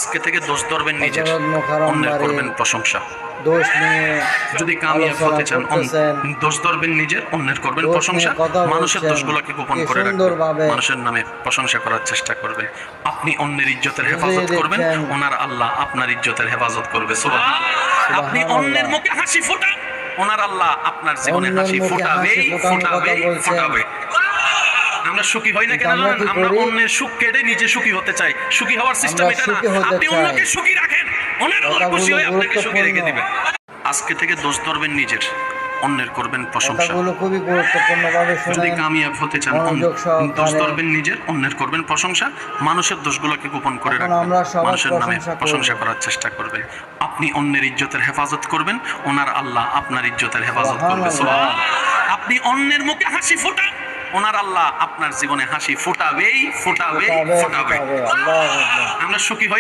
আজকে থেকে দোষ ধরবেন নিজের, অন্যের করবেন প্রশংসা। দোষ নিয়ে যদি কামিয়াব হতে চান করতেছেন, দোষ ধরবেন নিজের, অন্যের করবেন দোষ প্রশংসা। নিয়ে কথা মানুষের বলছেন, দোষগুলোকে গোপন কি করে রাখবেন, সুন্দরভাবে মানুষের নামে প্রশংসা করার চেষ্টা করবেন। আপনি অন্যের ইজ্জতের বুঝিয়ে হেফাজত করবেন, দিচ্ছেন। ওনার আল্লাহ আপনার ইজ্জতের হেফাজত করবে। সুবহানাল্লাহ। আপনি অন্যের মুখে হাসি ফোটান, ওনার আল্লাহ আপনার জীবনে অন্যের হাসি মুখে ফোটাবে হাসি ফোটানোর কথা ফোটাবে বলছেন। ফোটাবে। আমরা সুখী হই না কেন আমরা জানেন? কি আমরা করি? অন্যের সুখ কেটে নিজে সুখী হতে চাই। সুখী হওয়ার সিস্টেম আমরা এটা না। সুখী হতে আপনি চাই। অন্যকে সুখী রাখেন, ওনার আল্লাহ খুশি কথাগুলো হয়ে আপনাকে সুখী রেখে গুরুত্বপূর্ণ। দিবেন। আজকে থেকে দোষ ধরবেন নিজের, অন্যের করবেন প্রশংসা। কথাগুলো খুবই গুরুত্বপূর্ণভাবে যদি শুনেন, কামিয়াব হতে চান মনোযোগ দোষ সহকারে। ধরবেন নিজের, অন্যের করবেন প্রশংসা। মানুষের দোষগুলোকে গোপন করে এখন রাখবেন, আমরা সবার মানুষের নামে প্রশংসা করব। প্রশংসা করার চেষ্টা করবেন। আপনি অন্যের ইজ্জতের হেফাজত করবেন, ওনার আল্লাহ আপনার ইজ্জতের হেফাজত করবে। সুবহানাল্লাহ। আপনি অন্যের মুখে হাসি ফোটান, ওনার আল্লাহ আপনার জীবনে হাসি ফোটাবেই ফোটাবে ফোটাবে, ফোটাবে। ফোটাবে। আল্লাহু আকবার। আমরা সুখী হই।